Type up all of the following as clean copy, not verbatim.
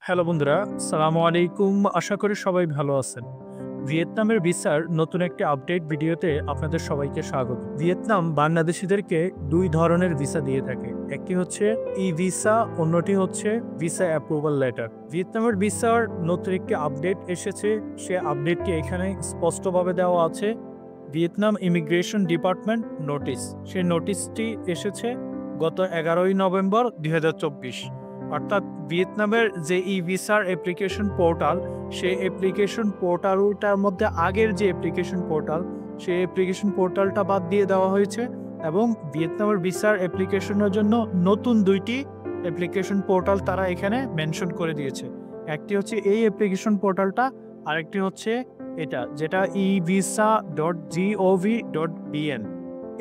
Hello বন্ধুরা, সালামু আলাইকুম। আশা করি সবাই ভালো আছেন। ভিয়েতনামের ভিসার নতুন একটি আপডেট ভিডিওতে আপনাদের সবাইকে স্বাগত। ভিয়েতনাম বাংলাদেশিদেরকে দুই ধরনের ভিসা দিয়ে থাকে। একটি হচ্ছে ই ভিসা, অন্যটি হচ্ছে ভিসা অ্যাপ্রুভাল লেটার। ভিয়েতনামের ভিসার নতুন একটি আপডেট এসেছে, সে আপডেটটি এখানে স্পষ্টভাবে দেওয়া আছে। ভিয়েতনাম ইমিগ্রেশন ডিপার্টমেন্ট নোটিশ, সেই নোটিশটি এসেছে গত 11ই নভেম্বর 2024। অর্থাৎ ভিয়েতনামের যে ই ভিসার অ্যাপ্লিকেশন পোর্টাল, সেই অ্যাপ্লিকেশন পোর্টালটার মধ্যে আগের যে অ্যাপ্লিকেশন পোর্টাল, সেই অ্যাপ্লিকেশন পোর্টালটা বাদ দিয়ে দেওয়া হয়েছে এবং ভিয়েতনামের ভিসার অ্যাপ্লিকেশনের জন্য নতুন দুইটি অ্যাপ্লিকেশন পোর্টাল তারা এখানে মেনশন করে দিয়েছে। একটি হচ্ছে এই অ্যাপ্লিকেশন পোর্টালটা, আরেকটি হচ্ছে এটা, যেটা evisa.gov.bn।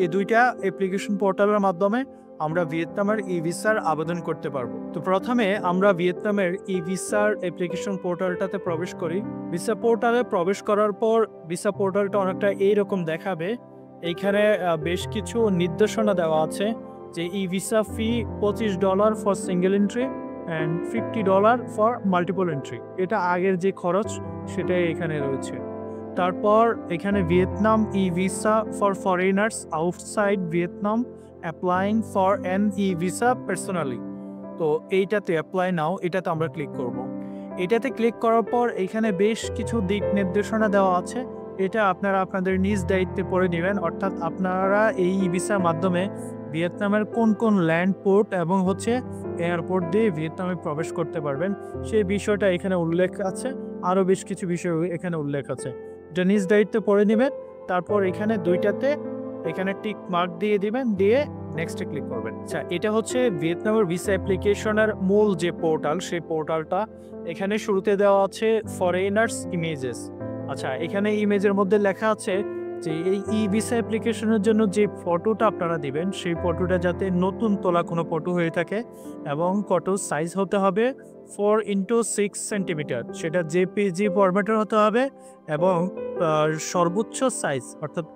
এই দুইটা অ্যাপ্লিকেশন পোর্টালের মাধ্যমে আমরা ভিয়েতনামের ই ভিসার আবেদন করতে পারবো। তো প্রথমে আমরা ভিয়েতনামের ই ভিসার অ্যাপ্লিকেশন পোর্টালটাতে প্রবেশ করি। ভিসা পোর্টালে প্রবেশ করার পর ভিসা পোর্টালটা অনেকটা এইরকম দেখাবে। এইখানে বেশ কিছু নির্দেশনা দেওয়া আছে যে e visa fee $25 for single entry and $50 for multiple entry. এটা আগের যে খরচ সেটাই এখানে রয়েছে। তারপর এখানে Vietnam e visa for foreigners outside Vietnam applying for an e visa personally. তো এইটাতে অ্যাপ্লাই নাও, এটাতে আমরা ক্লিক করব। এটাতে ক্লিক করার পর এখানে বেশ কিছু দিক নির্দেশনা দেওয়া আছে। এটা আপনারা আপনাদের নিজ দায়িত্বে পড়ে নেবেন। অর্থাৎ আপনারা এই ই ভিসার মাধ্যমে ভিয়েতনামের কোন কোন ল্যান্ড পোর্ট এবং হচ্ছে এয়ারপোর্ট দিয়ে ভিয়েতনামে প্রবেশ করতে পারবেন, সেই বিষয়টা এখানে উল্লেখ আছে। আরও বেশ কিছু বিষয় এখানে উল্লেখ আছে, এটা নিজ দায়িত্বে পড়ে নেবেন। তারপর এখানে দুইটাতে এখানে টিক মার্ক দিয়ে দিবেন, দিয়ে নেক্সটে ক্লিক করবেন। আচ্ছা, এটা হচ্ছে ভিয়েতনামের ভিসা অ্যাপ্লিকেশনের মূল যে পোর্টাল, সেই পোর্টালটা। এখানে শুরুতে দেওয়া আছে ফরেনার্স ইমেজেস। আচ্ছা, এখানে ইমেজের মধ্যে লেখা আছে যে এই ই ভিসা অ্যাপ্লিকেশনের জন্য যে ফটোটা আপনারা দিবেন, সেই ফটোটা যাতে নতুন তোলা কোনো ফটো হয়ে থাকে এবং ফটো সাইজ হতে হবে 4x6 সেন্টিমিটার। সেটা জেপিজি ফরম্যাটের হতে হবে এবং সর্বোচ্চ সাইজ, অর্থাৎ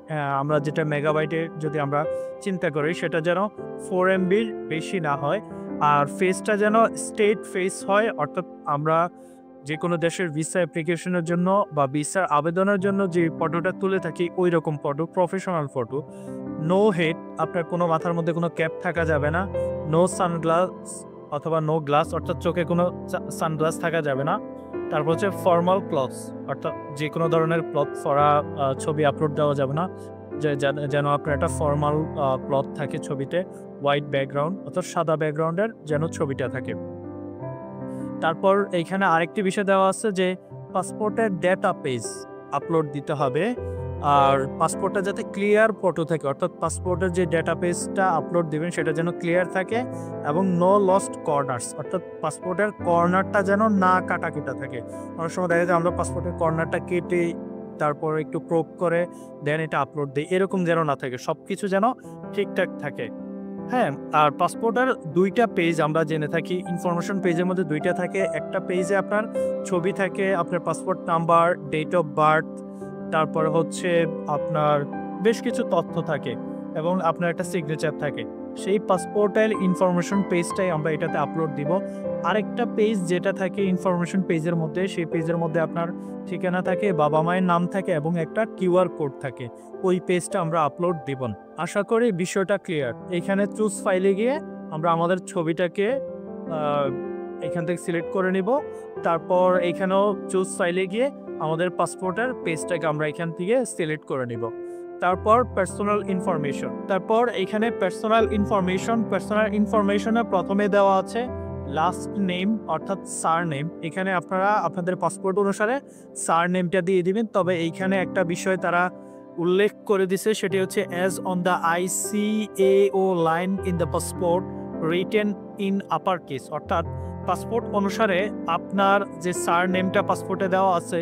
আমরা যেটা মেগাবাইটে যদি আমরা চিন্তা করি, সেটা যেন 4 MBর বেশি না হয়। আর ফেসটা যেন স্টেট ফেস হয়, অর্থাৎ আমরা যে কোনো দেশের ভিসা অ্যাপ্লিকেশনের জন্য বা ভিসার আবেদনের জন্য যে ফটোটা তুলে থাকি, ওই রকম photo, professional photo. No head, আপনার কোনো মাথার মধ্যে কোনো ক্যাপ থাকা যাবে না। নো সানগ্লাস অথবা নো গ্লাস, অর্থাৎ চোখে কোনো সানগ্লাস থাকা যাবে না। তারপর হচ্ছে ফর্মাল ক্লথস, অর্থাৎ যে কোনো ধরনের ক্লথ পরা ছবি আপলোড দেওয়া যাবে না। যেন আপনার একটা ফর্মাল ক্লথ থাকে ছবিতে, হোয়াইট ব্যাকগ্রাউন্ড অর্থাৎ সাদা ব্যাকগ্রাউন্ডের যেন ছবিটা থাকে। তারপর এইখানে আরেকটি বিষয় দেওয়া আছে যে পাসপোর্টের ডেটা পেজ আপলোড দিতে হবে। আর পাসপোর্টটা যাতে ক্লিয়ার ফটো থাকে, অর্থাৎ পাসপোর্টের যে ডেটা পেজটা আপলোড দিবেন সেটা যেন ক্লিয়ার থাকে এবং নো লস্ট কর্নার্স, অর্থাৎ পাসপোর্টের কর্নারটা যেন না কাটা থাকে। অনেক সময় দেখা যায় আমরা পাসপোর্টের কর্নারটা কেটে তারপর একটু ক্রপ করে দেন এটা আপলোড দিই, এরকম যেন না থাকে, সব কিছু যেন ঠিকঠাক থাকে। হ্যাঁ, আর পাসপোর্টের দুইটা পেজ আমরা জেনে থাকি, ইনফরমেশন পেজের মধ্যে দুইটা থাকে। একটা পেজে আপনার ছবি থাকে, আপনার passport number, date of birth, তারপর হচ্ছে আপনার বেশ কিছু তথ্য থাকে এবং আপনার একটা সিগনেচার থাকে। সেই পাসপোর্টের ইনফরমেশন পেজটাই আমরা এটাতে আপলোড দিব। আরেকটা পেজ যেটা থাকে ইনফরমেশন পেজের মধ্যে, সেই পেজের মধ্যে আপনার ঠিকানা থাকে, বাবা মায়ের নাম থাকে এবং একটা কিউআর কোড থাকে। ওই পেজটা আমরা আপলোড দিব। আশা করি বিষয়টা ক্লিয়ার। এখানে চুজ ফাইলে গিয়ে আমরা আমাদের ছবিটাকে এখান থেকে সিলেক্ট করে নিব। তারপর এখানেও চুজ ফাইলে গিয়ে আমাদের পাসপোর্টের পেজটাকে আমরা এখান থেকে সিলেক্ট করে নিব। তারপর পার্সোনাল ইনফরমেশন, তারপর এখানে পার্সোনাল ইনফরমেশনে প্রথমে দেওয়া আছে লাস্ট নেম অর্থাৎ সার নেম। এখানে আপনারা আপনাদের পাসপোর্ট অনুসারে সার নেমটা দিয়ে দিবেন। তবে এইখানে একটা বিষয় তারা উল্লেখ করে দিছে, সেটি হচ্ছে as on the ICAO line in the passport written in upper case, অর্থাৎ পাসপোর্ট অনুসারে আপনার যে সার নেমটা পাসপোর্টে দেওয়া আছে,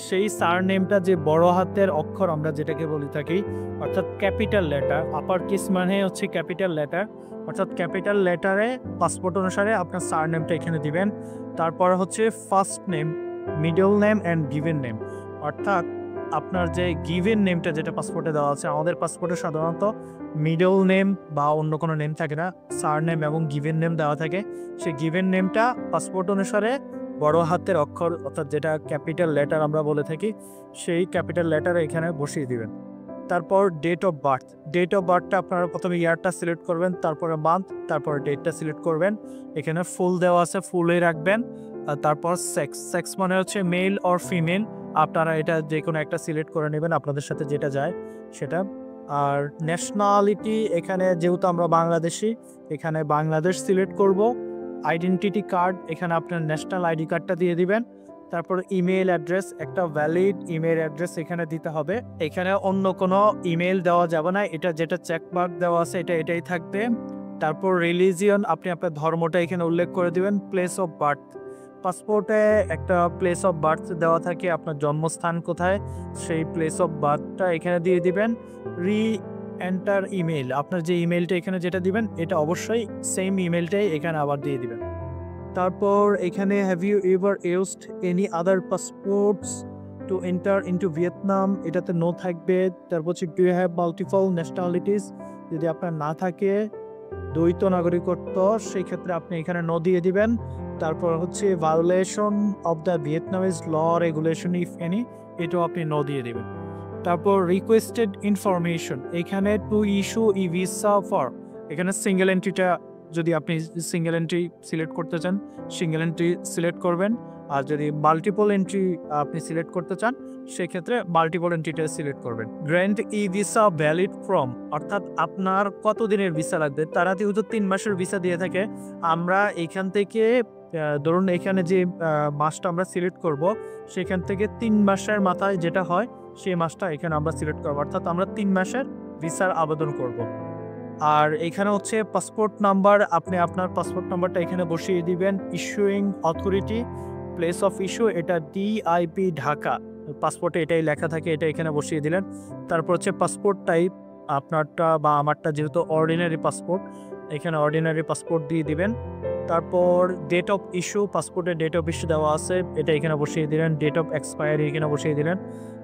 সেই সার নেমটা যে বড় হাতের অক্ষর আমরা যেটাকে বলে থাকি, অর্থাৎ ক্যাপিটাল লেটার। আপার কেস মানে হচ্ছে ক্যাপিটাল লেটার, অর্থাৎ ক্যাপিটাল লেটারে পাসপোর্ট অনুসারে আপনার সার নেমটা এখানে দিবেন। তারপর হচ্ছে first name, middle name and given name, অর্থাৎ আপনার যে গিভেন নেমটা যেটা পাসপোর্টে দেওয়া আছে, আমাদের পাসপোর্টে সাধারণত মিডল নেম বা অন্য কোনো নেম থাকে না, সার নেম এবং গিভেন নেম দেওয়া থাকে। সেই গিভেন নেমটা পাসপোর্ট অনুসারে বড় হাতের অক্ষর অর্থাৎ যেটা ক্যাপিটাল লেটার আমরা বলে থাকি সেই ক্যাপিটাল লেটার এখানে বসিয়ে দিবেন। তারপর ডেট অফ বার্থটা আপনারা প্রথমে ইয়ারটা সিলেক্ট করবেন, তারপরে মান্থ, তারপর ডেটটা সিলেক্ট করবেন। এখানে ফুল দেওয়া আছে, ফুলে রাখবেন। আর তারপর সেক্স মানে হচ্ছে মেল অর ফিমেল, আপনারা এটা যে কোনো একটা সিলেক্ট করে নেবেন, আপনাদের সাথে যেটা যায় সেটা। আর ন্যাশনালিটি, এখানে যেহেতু আমরা বাংলাদেশি, এখানে বাংলাদেশ সিলেক্ট করব। আইডেন্টিটি কার্ড, এখানে আপনার ন্যাশনাল আইডি কার্ডটা দিয়ে দিবেন। তারপর ইমেল অ্যাড্রেস, একটা ভ্যালিড ইমেল অ্যাড্রেস এখানে দিতে হবে। এখানে অন্য কোনো ইমেল দেওয়া যাবে না, এটা যেটা চেকমার্ক দেওয়া আছে এটাই থাকবে। তারপর রিলিজিয়ন, আপনি আপনার ধর্মটা এখানে উল্লেখ করে দিবেন। প্লেস অফ বার্থ, পাসপোর্টে একটা প্লেস অফ বার্থ দেওয়া থাকে, আপনার জন্মস্থান কোথায় সেই প্লেস অফ বার্থটা এখানে দিয়ে দিবেন। এন্টার ইমেল, আপনার যে ইমেলটা এখানে যেটা দিবেন এটা অবশ্যই সেম ইমেলটাই এখানে আবার দিয়ে দিবেন। তারপর এখানে have you ever used any other passports to enter into Vietnam, এটাতে নো থাকবে। তারপর হচ্ছে do you have multiple nationalities, যদি আপনার না থাকে দ্বৈত নাগরিকত্ব, সেই ক্ষেত্রে আপনি এখানে নো দিয়ে দিবেন। তারপর হচ্ছে violation of the Vietnamese law regulation if any, এটাও আপনি নো দিয়ে দিবেন। তারপর রিকোয়েস্টেড ইনফরমেশন, এখানে to issue e visa for, এখানে সিঙ্গেল এন্ট্রিটা, যদি আপনি সিঙ্গেল এন্ট্রি সিলেক্ট করতে চান সিঙ্গেল এন্ট্রি সিলেক্ট করবেন। আর যদি মাল্টিপল এন্ট্রি আপনি সিলেক্ট করতে চান সেক্ষেত্রে মাল্টিপল এন্ট্রিটা সিলেক্ট করবেন। Grant E visa valid from, অর্থাৎ আপনার কত দিনের ভিসা লাগবে। তারা যেহেতু 3 মাসের ভিসা দিয়ে থাকে, আমরা এখান থেকে ধরুন এখানে যে মাসটা আমরা সিলেক্ট করব সেখান থেকে 3 মাসের মাথায় যেটা হয় সেই মাসটা এখানে আমরা সিলেক্ট করবো, অর্থাৎ আমরা 3 মাসের ভিসার আবেদন করব। আর এখানে হচ্ছে পাসপোর্ট নাম্বার, আপনি আপনার পাসপোর্ট নাম্বারটা এখানে বসিয়ে দিবেন। Issuing authority, place of issue, এটা ডিআইপি ঢাকা, পাসপোর্টে এটাই লেখা থাকে, এটা এখানে বসিয়ে দিলেন। তারপর হচ্ছে পাসপোর্ট টাইপ, আপনারটা বা আমারটা যেহেতু অর্ডিনারি পাসপোর্ট, এখানে অর্ডিনারি পাসপোর্ট দিয়ে দিবেন। তারপর ডেট অফ ইস্যু, পাসপোর্টের ডেট অফ ইস্যু দেওয়া আছে, এটা এখানে বসিয়ে দিলেন। ডেট অফ এক্সপায়ারি এখানে বসিয়ে দিলেন।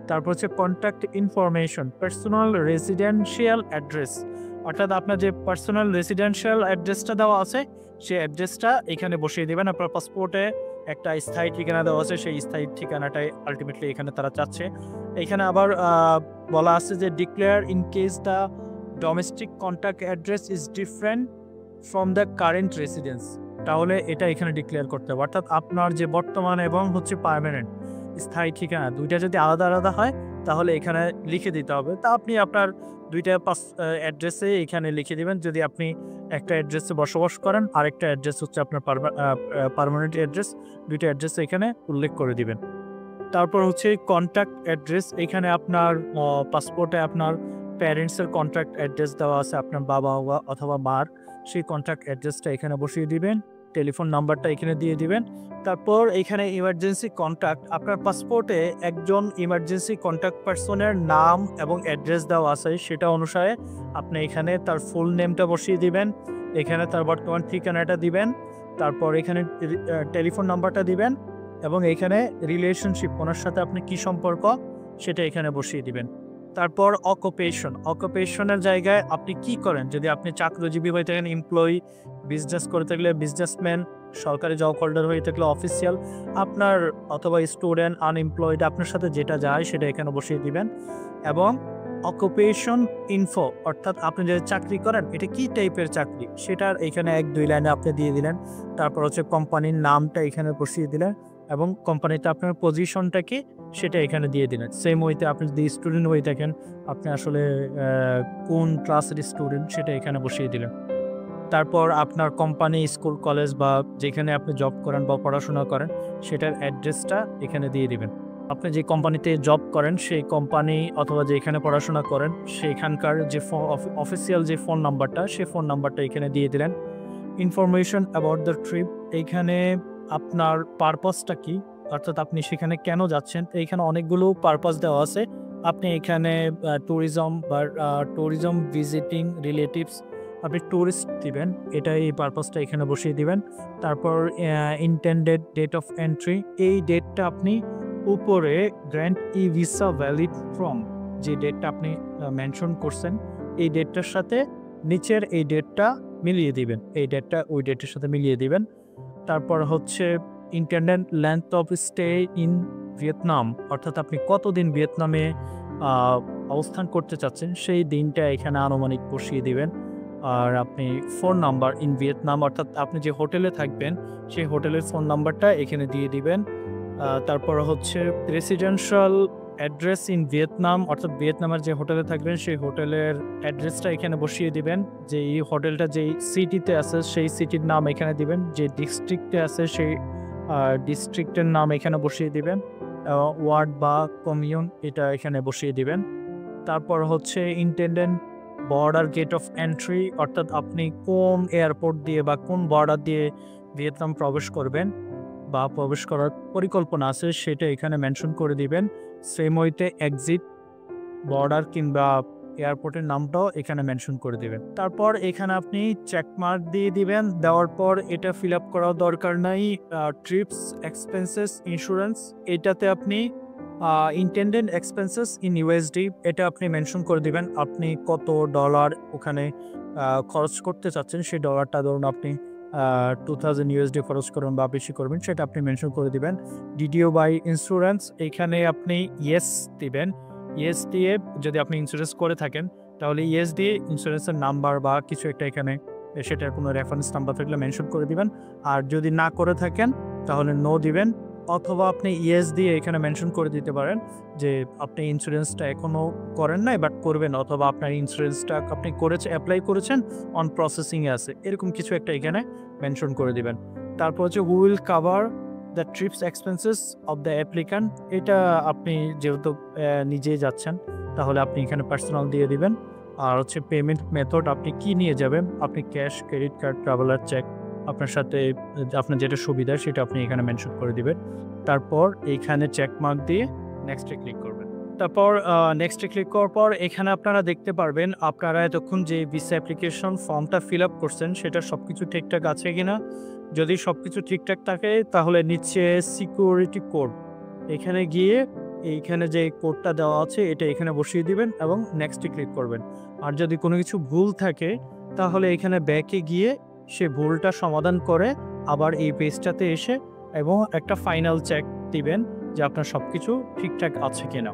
তারপর হচ্ছে contact information, personal residential address, অর্থাৎ আপনার যে পার্সোনাল রেসিডেন্সিয়াল অ্যাড্রেসটা দেওয়া আছে সেই অ্যাড্রেসটা এখানে বসিয়ে দেবেন। আপনার পাসপোর্টে একটা স্থায়ী ঠিকানা দেওয়া আছে, সেই স্থায়ী ঠিকানাটাই আলটিমেটলি এখানে তারা চাচ্ছে। এখানে আবার বলা আছে যে declare in case the domestic contact address is different from the current residence, তাহলে এটা এখানে ডিক্লেয়ার করতে হবে। অর্থাৎ আপনার যে বর্তমান এবং হচ্ছে পার্মানেন্ট স্থায়ী ঠিকানা দুইটা যদি আলাদা আলাদা হয় তাহলে এখানে লিখে দিতে হবে। তা আপনি আপনার দুইটা অ্যাড্রেসে এখানে লিখে দিবেন। যদি আপনি একটা অ্যাড্রেসে বসবাস করেন, আরেকটা অ্যাড্রেস হচ্ছে আপনার পার্মানেন্ট অ্যাড্রেস, দুইটা অ্যাড্রেস এখানে উল্লেখ করে দিবেন। তারপর হচ্ছে কন্ট্যাক্ট অ্যাড্রেস, এখানে আপনার পাসপোর্টে আপনার প্যারেন্টসের কন্ট্যাক্ট অ্যাড্রেস দেওয়া আছে, আপনার বাবা অথবা মার, সেই কন্ট্যাক্ট অ্যাড্রেসটা এখানে বসিয়ে দিবেন। টেলিফোন নাম্বারটা এখানে দিয়ে দিবেন। তারপর এখানে ইমার্জেন্সি কন্ট্যাক্ট, আপনার পাসপোর্টে একজন ইমার্জেন্সি কন্ট্যাক্ট পারসনের নাম এবং অ্যাড্রেস দেওয়া আছে, সেটা অনুসারে আপনি এখানে তার ফুল নেমটা বসিয়ে দিবেন, এখানে তার বর্তমান ঠিকানাটা দিবেন, তারপর এখানে টেলিফোন নাম্বারটা দিবেন এবং এখানে রিলেশনশিপ, ওনার সাথে আপনি কি সম্পর্ক সেটা এখানে বসিয়ে দিবেন। তারপর অকুপেশনের জায়গায় আপনি কি করেন, যদি আপনি চাকরিজীবী হয়ে থাকেন এমপ্লয়ি, বিজনেস করে থাকলে বিজনেসম্যান, সরকারি জব হোল্ডার হয়ে থাকলে অফিসিয়াল, আপনার অথবা স্টুডেন্ট, আনএমপ্লয়েড, আপনার সাথে যেটা যায় সেটা এখানে বসিয়ে দিবেন। এবং অকুপেশন ইনফো, অর্থাৎ আপনি যে চাকরি করেন এটা কি টাইপের চাকরি সেটার এখানে 1-2 লাইনে আপনি দিয়ে দিলেন। তারপর হচ্ছে কোম্পানির নামটা এখানে বসিয়ে দিলেন এবং কোম্পানিতে আপনার পজিশনটা কি সেটা এখানে দিয়ে দিলেন। সেম ওয়েতে আপনি যদি স্টুডেন্ট হয়ে থাকেন, আপনি আসলে কোন ক্লাসের স্টুডেন্ট সেটা এখানে বসিয়ে দিলেন। তারপর আপনার কোম্পানি, স্কুল, কলেজ বা যেখানে আপনি জব করেন বা পড়াশোনা করেন সেটার অ্যাড্রেসটা এখানে দিয়ে দিবেন। আপনি যে কোম্পানিতে জব করেন সেই কোম্পানি অথবা যেখানে পড়াশোনা করেন সেইখানকার যে অফিসিয়াল যে ফোন নাম্বারটা, সেই ফোন নাম্বারটা এখানে দিয়ে দিলেন। ইনফরমেশন অ্যাবাউট দ্য ট্রিপ, এইখানে আপনার পারপাসটা কি, অর্থাৎ আপনি সেখানে কেন যাচ্ছেন। এইখানে অনেকগুলো পারপাস দেওয়া আছে, আপনি এখানে ট্যুরিজম ভিজিটিং রিলেটিভস, আপনি ট্যুরিস্ট দিবেন, এটা এই পারপাসটা এখানে বসিয়ে দিবেন। তারপর ইন্টেন্ডেড ডেট অফ এন্ট্রি, এই ডেটটা আপনি উপরে grant E visa valid from, যে ডেটটা আপনি মেনশন করছেন এই ডেটটার সাথে নিচের এই ডেটটা মিলিয়ে দিবেন, এই ডেটটা ওই ডেটের সাথে মিলিয়ে দিবেন। তারপর হচ্ছে intended length of stay in Vietnam, অর্থাৎ আপনি কতদিন ভিয়েতনামে অবস্থান করতে চাচ্ছেন সেই দিনটা এখানে আনুমানিক বসিয়ে দিবেন। আর আপনি ফোন নাম্বার ইন ভিয়েতনাম, অর্থাৎ আপনি যে হোটেলে থাকবেন সেই হোটেলের ফোন নাম্বারটা এখানে দিয়ে দিবেন। তারপর হচ্ছে রেসিডেন্সিয়াল অ্যাড্রেস ইন ভিয়েতনাম, অর্থাৎ ভিয়েতনামের যে হোটেলে থাকবেন সেই হোটেলের অ্যাড্রেসটা এখানে বসিয়ে দিবেন। যে এই হোটেলটা যেই সিটিতে আছে সেই সিটির নাম এখানে দিবেন, যে ডিস্ট্রিক্টে আছে সেই ডিস্ট্রিক্টের নাম এখানে বসিয়ে দিবেন, ওয়ার্ড বা কমিউন এটা এখানে বসিয়ে দিবেন। তারপর হচ্ছে ইন্টেন্ডেন্ট বর্ডার গেট অফ এন্ট্রি, অর্থাৎ আপনি কোন এয়ারপোর্ট দিয়ে বা কোন বর্ডার দিয়ে ভিয়েতনাম প্রবেশ করবেন বা প্রবেশ করার পরিকল্পনা আছে সেটা এখানে মেনশন করে দিবেন। সেম ওয়েতে এক্সিট বর্ডার কিংবা এয়ারপোর্টের নামটাও এখানে মেনশন করে দিবেন। তারপর এখানে আপনি চেকমার্ক দিয়ে দিবেন। দেওয়ার পর এটা ফিল আপ করার দরকার নাই। ট্রিপস এক্সপেন্সেস ইন্স্যুরেন্স, এটাতে আপনি ইন্টেন্ডেন্ট এক্সপেন্সেস ইন ইউএসডি এটা আপনি মেনশন করে দিবেন। আপনি কত ডলার ওখানে খরচ করতে চাচ্ছেন, সেই ডলারটা ধরুন আপনি 2000 ইউএসডি খরচ করবেন বা বেশি করবেন সেটা আপনি মেনশন করে দিবেন। ডিডিও বাই ইন্স্যুরেন্স, এখানে আপনি ইয়েস দিবেন। ইয়েস দিয়ে যদি আপনি ইন্স্যুরেন্স করে থাকেন তাহলে ইয়েস দিয়ে ইন্স্যুরেন্সের নাম্বার বা কিছু একটা এখানে সেটার কোনো রেফারেন্স নাম্বার থাকলে মেনশন করে দিবেন। আর যদি না করে থাকেন তাহলে নো দিবেন, অথবা আপনি ইয়েস দিয়ে এখানে মেনশন করে দিতে পারেন যে আপনি ইন্স্যুরেন্সটা এখনও করেন নাই বাট করবেন, অথবা আপনার ইন্স্যুরেন্সটা আপনি অ্যাপ্লাই করেছেন অন প্রসেসিংয়ে আছে, এরকম কিছু একটা এখানে মেনশন করে দিবেন। তারপর হচ্ছে who will cover the TRIPS expenses of the applicant, এটা আপনি যেহেতু নিজেই যাচ্ছেন তাহলে আপনি এখানে পার্সোনাল দিয়ে দিবেন। আর হচ্ছে পেমেন্ট মেথড আপনি কি নিয়ে যাবেন, আপনি cash, credit card, traveller cheque, আপনার সাথে আপনার যেটা সুবিধা সেটা আপনি এখানে মেনশন করে দিবেন। তারপর এইখানে চেকমার্ক দিয়ে নেক্সটে ক্লিক করবেন। তারপর নেক্সটে ক্লিক করার পর এখানে আপনারা দেখতে পারবেন আপনারা এতক্ষণ যে ভিসা অ্যাপ্লিকেশন ফর্মটা ফিল আপ করছেন সেটা সব কিছু ঠিকঠাক আছে কিনা। যদি সব কিছু ঠিকঠাক থাকে তাহলে নিচে সিকিউরিটি কোড, এখানে গিয়ে এইখানে যে কোডটা দেওয়া আছে এটা এখানে বসিয়ে দিবেন এবং নেক্সটে ক্লিক করবেন। আর যদি কোনো কিছু ভুল থাকে তাহলে এখানে ব্যাকে গিয়ে সে ভুলটা সমাধান করে আবার এই পেজটাতে এসে এবং একটা ফাইনাল চেক দিবেন যে আপনার সব কিছু ঠিকঠাক আছে কিনা।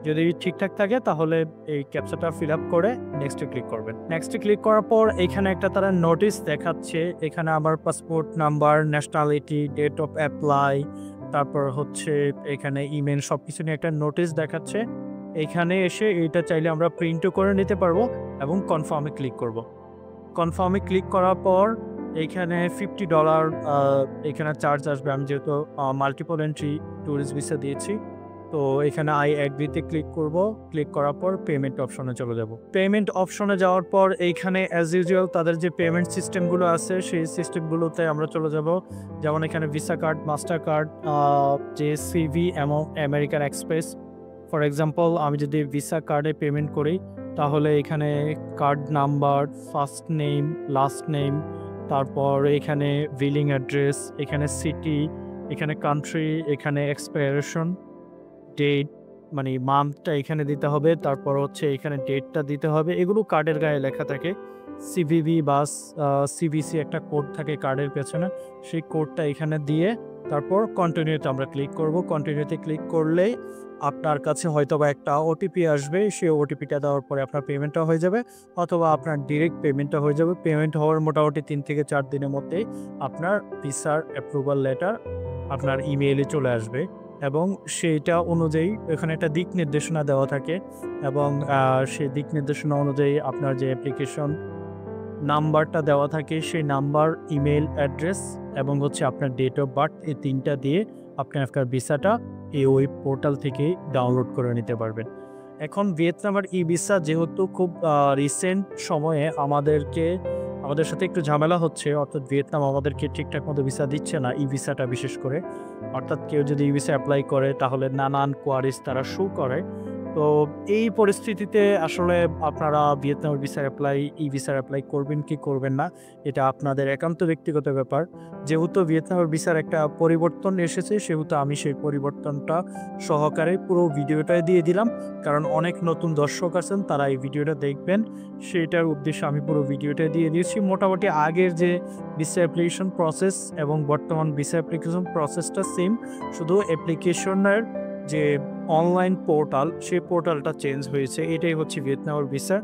যদি ঠিকঠাক থাকে তাহলে এই ক্যাপচাটা ফিল আপ করে নেক্সটে ক্লিক করবেন। নেক্সটে ক্লিক করার পর এখানে একটা তারা নোটিশ দেখাচ্ছে, এখানে আবার passport number, nationality, date of apply, তারপর হচ্ছে এখানে ইমেল সব কিছু নিয়ে একটা নোটিশ দেখাচ্ছে। এখানে এসে এটা চাইলে আমরা প্রিন্টও করে নিতে পারবো এবং কনফার্মে ক্লিক করব। কনফার্মে ক্লিক করার পর এইখানে $50 এখানে চার্জ আসবে। আমি যেহেতু মাল্টিপল এন্ট্রি ট্যুরিস্ট ভিসা দিয়েছি তো এখানে আই অ্যাগ্রিতে ক্লিক করব। ক্লিক করার পর পেমেন্ট অপশনে চলে যাব। পেমেন্ট অপশনে যাওয়ার পর এইখানে অ্যাজ ইউজুয়াল তাদের যে পেমেন্ট সিস্টেমগুলো আছে সেই সিস্টেমগুলোতে আমরা চলে যাব। যেমন এখানে ভিসা কার্ড, মাস্টার কার্ড, যে সিভি এবং আমেরিকান এক্সপ্রেস। ফর এক্সাম্পল আমি যদি ভিসা কার্ডে পেমেন্ট করি তাহলে এখানে card number, first name, last name, তারপর এখানে বিলিং অ্যাড্রেস, এখানে সিটি, এখানে কান্ট্রি, এখানে এক্সপায়ারেশন ডেট মানে মান্থটা এখানে দিতে হবে, তারপর হচ্ছে এখানে ডেটটা দিতে হবে। এগুলো কার্ডের গায়ে লেখা থাকে। সিভিভি বা সিভিসি একটা কোড থাকে কার্ডের পেছনে, সেই কোডটা এখানে দিয়ে তারপর কন্টিনিউতে আমরা ক্লিক করব। কন্টিনিউতে ক্লিক করলেই আপনার কাছে হয়তো বা একটা ওটিপি আসবে, সেই ওটিপিটা দেওয়ার পরে আপনার পেমেন্টটা হয়ে যাবে, অথবা আপনার ডিরেক্ট পেমেন্টটা হয়ে যাবে। পেমেন্ট হওয়ার মোটামুটি 3 থেকে 4 দিনের মধ্যেই আপনার ভিসার অ্যাপ্রুভাল লেটার আপনার ইমেইলে চলে আসবে এবং সেইটা অনুযায়ী এখানে একটা দিক নির্দেশনা দেওয়া থাকে এবং সেই দিক নির্দেশনা অনুযায়ী আপনার যে অ্যাপ্লিকেশন নাম্বারটা দেওয়া থাকে সেই নাম্বার, ইমেল অ্যাড্রেস এবং হচ্ছে আপনার ডেট অফ বার্থ, এই 3টা দিয়ে আপনি আপনার ভিসাটা এই ওয়েব পোর্টাল থেকেই ডাউনলোড করে নিতে পারবেন। এখন ভিয়েতনামের ই ভিসা যেহেতু খুব রিসেন্ট সময়ে আমাদের সাথে একটু ঝামেলা হচ্ছে, অর্থাৎ ভিয়েতনাম আমাদেরকে ঠিকঠাক মতো ভিসা দিচ্ছে না, ই ভিসাটা বিশেষ করে। অর্থাৎ কেউ যদি ই ভিসা অ্যাপ্লাই করে তাহলে নানান কোয়ারিজ তারা শো করে। তো এই পরিস্থিতিতে আসলে আপনারা ভিয়েতনামের ভিসার অ্যাপ্লাই, ই-ভিসার অ্যাপ্লাই করবেন কি করবেন না, এটা আপনাদের একান্ত ব্যক্তিগত ব্যাপার। যেহেতু ভিয়েতনামের ভিসার একটা পরিবর্তন এসেছে, সেহেতু আমি সেই পরিবর্তনটা সহকারে পুরো ভিডিওটাই দিয়ে দিলাম। কারণ অনেক নতুন দর্শক আছেন, তারা এই ভিডিওটা দেখবেন, সেটার উদ্দেশ্যে আমি পুরো ভিডিওটা দিয়ে দিয়েছি। মোটামুটি আগের যে ভিসা অ্যাপ্লিকেশন প্রসেস এবং বর্তমান ভিসা অ্যাপ্লিকেশন প্রসেসটা সেম, শুধু অ্যাপ্লিকেশনের যে অনলাইন পোর্টাল, সেই পোর্টালটা চেঞ্জ হয়েছে। এটাই হচ্ছে ভিয়েতনামের ভিসার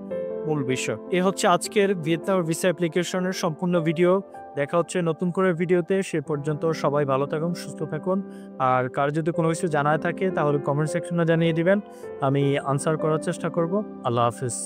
মূল বিষয়। এ হচ্ছে আজকের ভিয়েতনামের ভিসা অ্যাপ্লিকেশনের সম্পূর্ণ ভিডিও। দেখা হচ্ছে নতুন করে ভিডিওতে। সে পর্যন্ত সবাই ভালো থাকুন, সুস্থ থাকুন। আর কার যদি কোনো কিছু জানার থাকে তাহলে কমেন্ট সেকশনে জানিয়ে দিবেন, আমি আনসার করার চেষ্টা করব। আল্লাহ হাফিজ।